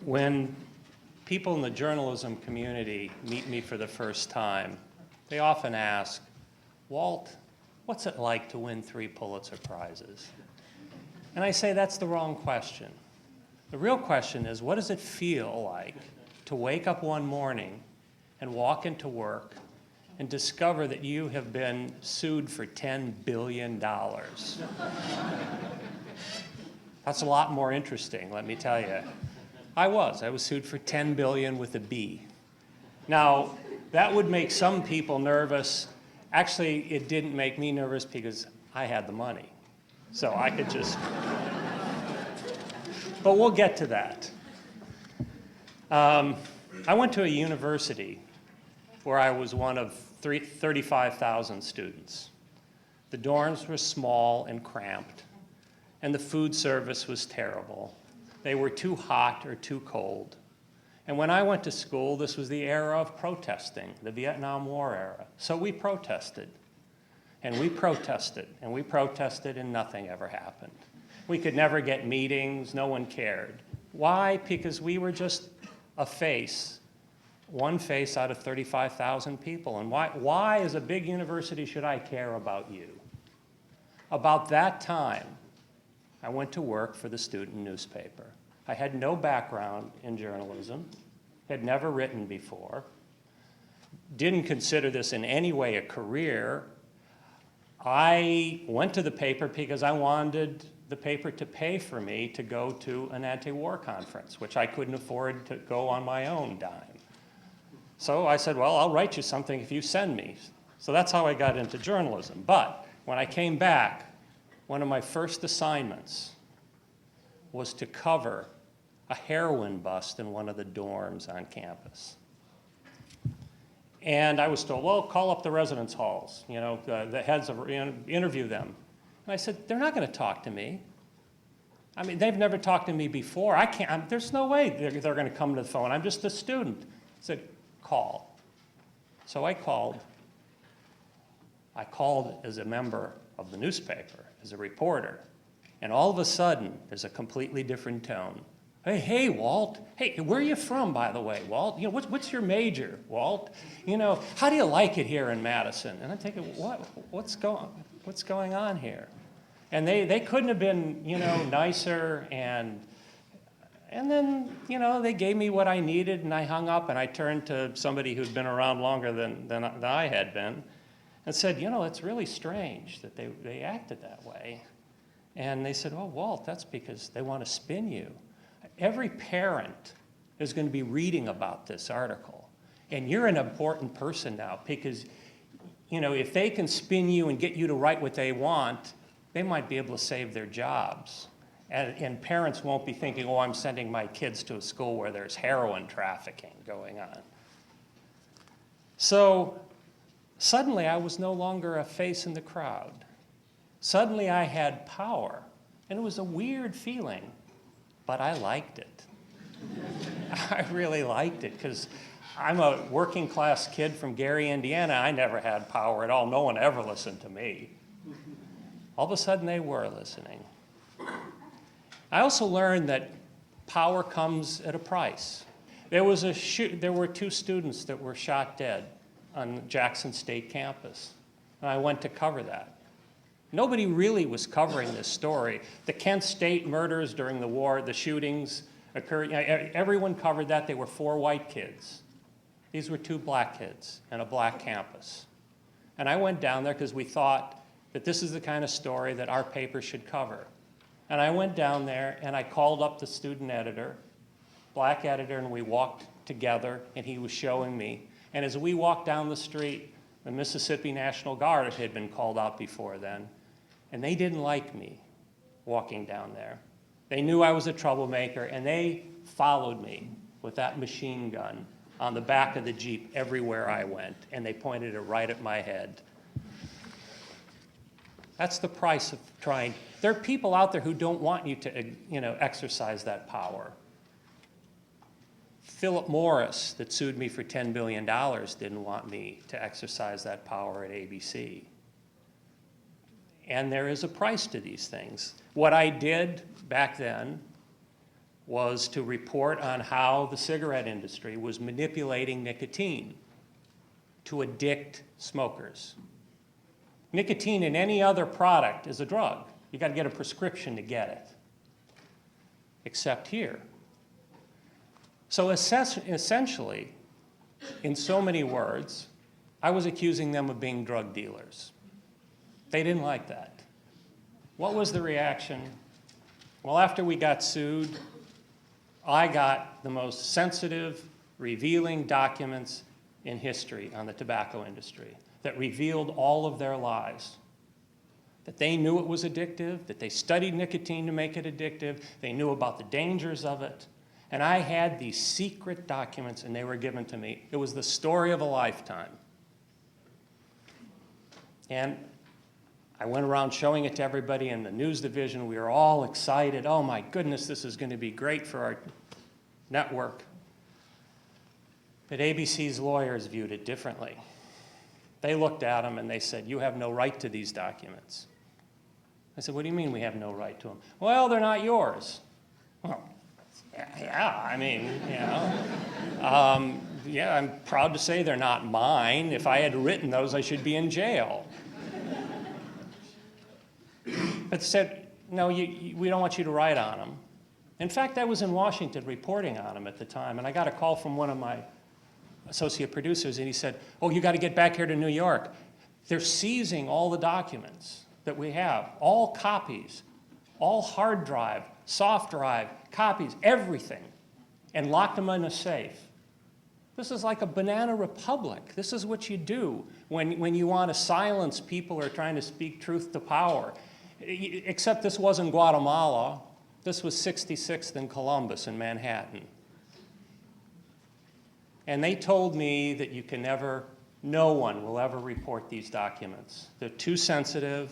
When people in the journalism community meet me for the first time, they often ask, Walt, what's it like to win 3 Pulitzer Prizes? And I say that's the wrong question. The real question is, what does it feel like to wake up one morning and walk into work and discover that you have been sued for $10 billion? That's a lot more interesting, let me tell you. I was sued for 10 billion with a B. Now, that would make some people nervous. Actually, it didn't make me nervous because I had the money. So I could just, but we'll get to that. I went to a university where I was one of 35,000 students. The dorms were small and cramped, and the food service was terrible. They were too hot or too cold. And when I went to school, this was the era of protesting, the Vietnam War era. So we protested, and we protested, and we protested, and nothing ever happened. We could never get meetings, no one cared. Why? Because we were just a face, one face out of 35,000 people. And why, as a big university, should I care about you? About that time, I went to work for the student newspaper. I had no background in journalism, had never written before, didn't consider this in any way a career. I went to the paper because I wanted the paper to pay for me to go to an anti-war conference, which I couldn't afford to go on my own dime. So I said, well, I'll write you something if you send me. So that's how I got into journalism. But when I came back, one of my first assignments was to cover a heroin bust in one of the dorms on campus. And I was told, well, call up the residence halls, the heads of, interview them. And I said, they're not going to talk to me. I mean, they've never talked to me before. I can't, there's no way they're going to come to the phone. I'm just a student. I said, call. So I called. I called as a member of the newspaper, as a reporter. And all of a sudden, there's a completely different tone. Hey, Walt. Hey, where are you from, by the way, Walt? What's your major, Walt? How do you like it here in Madison? And I'm thinking, what's going on here? And they couldn't have been, nicer. And then, they gave me what I needed, and I hung up, and I turned to somebody who'd been around longer than I had been, and said, it's really strange that they acted that way. And they said, oh, Walt, that's because they want to spin you. Every parent is going to be reading about this article. And you're an important person now because, if they can spin you and get you to write what they want, they might be able to save their jobs. And parents won't be thinking, oh, I'm sending my kids to a school where there's heroin trafficking going on. So suddenly I was no longer a face in the crowd. Suddenly I had power. And it was a weird feeling. But I liked it. I really liked it because I'm a working class kid from Gary, Indiana. I never had power at all. No one ever listened to me. All of a sudden they were listening. I also learned that power comes at a price. There were 2 students that were shot dead on Jackson State campus, and I went to cover that. Nobody really was covering this story. The Kent State murders during the war, the shootings occurred, everyone covered that. They were 4 white kids. These were 2 black kids and a black campus. And I went down there because we thought that this is the kind of story that our paper should cover. And I went down there and I called up the student editor, black editor, and we walked together and he was showing me. And as we walked down the street, the Mississippi National Guard had been called out before then. And they didn't like me walking down there. They knew I was a troublemaker, and they followed me with that machine gun on the back of the Jeep everywhere I went, and they pointed it right at my head. That's the price of trying. There are people out there who don't want you to, exercise that power. Philip Morris, that sued me for $10 billion, didn't want me to exercise that power at ABC. And there is a price to these things. What I did back then was to report on how the cigarette industry was manipulating nicotine to addict smokers. Nicotine in any other product is a drug. You got to get a prescription to get it, except here. So essentially, in so many words, I was accusing them of being drug dealers. They didn't like that. What was the reaction? Well, after we got sued, I got the most sensitive, revealing documents in history on the tobacco industry that revealed all of their lies. That they knew it was addictive, that they studied nicotine to make it addictive, they knew about the dangers of it. And I had these secret documents and they were given to me. It was the story of a lifetime. And I went around showing it to everybody in the news division. We were all excited. Oh my goodness, this is going to be great for our network. But ABC's lawyers viewed it differently. They looked at them and they said, you have no right to these documents. I said, what do you mean we have no right to them? Well, they're not yours. Well, yeah, I mean, you know. Yeah, I'm proud to say they're not mine. If I had written those, I should be in jail. But said, no, we don't want you to write on them. In fact, I was in Washington reporting on them at the time, and I got a call from one of my associate producers, and he said, oh, you got to get back here to New York. They're seizing all the documents that we have, all copies, all hard drive, soft drive, copies, everything, and locked them in a safe. This is like a banana republic. This is what you do when you want to silence people who are trying to speak truth to power. Except this wasn't Guatemala. This was 66th and Columbus in Manhattan. And they told me that you can never, no one will ever report these documents. They're too sensitive.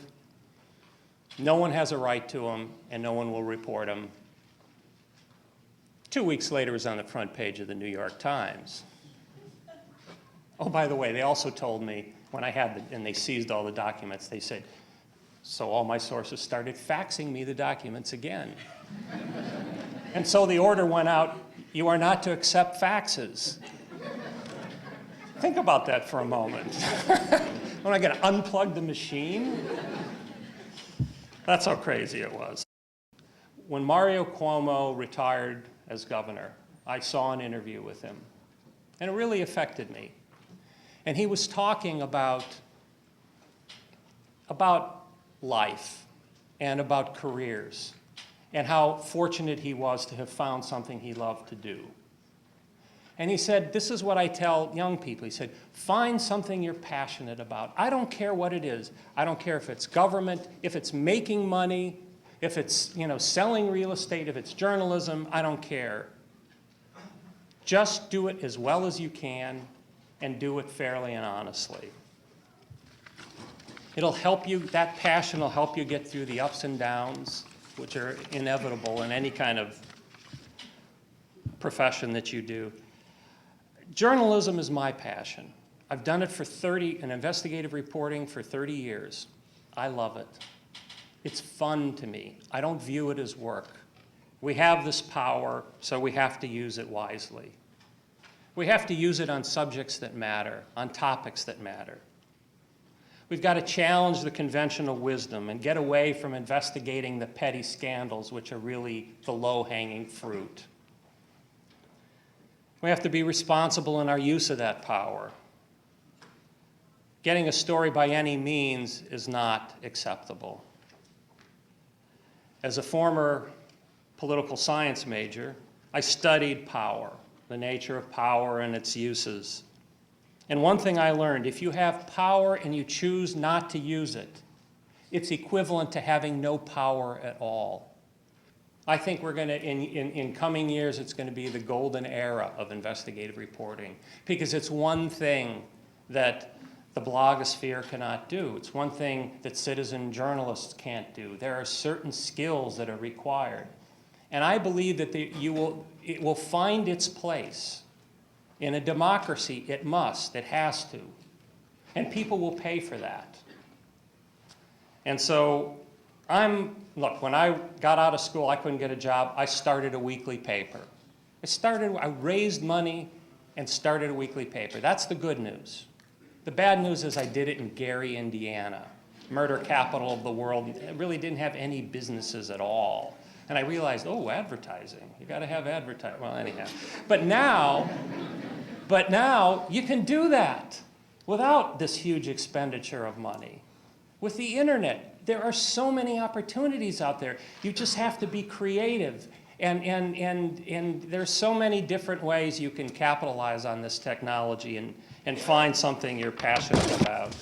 No one has a right to them, and no one will report them. 2 weeks later, it was on the front page of the New York Times. Oh, by the way, they also told me when I had and they seized all the documents, they said, so all my sources started faxing me the documents again. And so the order went out, you are not to accept faxes. Think about that for a moment. When I got to unplug the machine? That's how crazy it was. When Mario Cuomo retired as governor, I saw an interview with him, and it really affected me. And he was talking about life and about careers and how fortunate he was to have found something he loved to do. And he said, this is what I tell young people. He said, find something you're passionate about. I don't care what it is. I don't care if it's government, if it's making money, if it's, selling real estate, if it's journalism, I don't care. Just do it as well as you can and do it fairly and honestly. It'll help you, that passion will help you get through the ups and downs, which are inevitable in any kind of profession that you do. Journalism is my passion. I've done it in investigative reporting for 30 years. I love it. It's fun to me. I don't view it as work. We have this power, so we have to use it wisely. We have to use it on subjects that matter, on topics that matter. We've got to challenge the conventional wisdom and get away from investigating the petty scandals, which are really the low-hanging fruit. We have to be responsible in our use of that power. Getting a story by any means is not acceptable. As a former political science major, I studied power, the nature of power and its uses. And one thing I learned, if you have power and you choose not to use it, it's equivalent to having no power at all. I think we're going to, in coming years, it's going to be the golden era of investigative reporting, because it's one thing that the blogosphere cannot do. It's one thing that citizen journalists can't do. There are certain skills that are required. And I believe that it will find its place. In a democracy, it must, it has to. And people will pay for that. And so Look, when I got out of school, I couldn't get a job. I started a weekly paper. I raised money and started a weekly paper. That's the good news. The bad news is I did it in Gary, Indiana, murder capital of the world. It really didn't have any businesses at all. And I realized, oh, advertising. You got to have advertising. Well, anyhow. But now you can do that without this huge expenditure of money. With the internet, there are so many opportunities out there. You just have to be creative. And there's so many different ways you can capitalize on this technology and find something you're passionate about.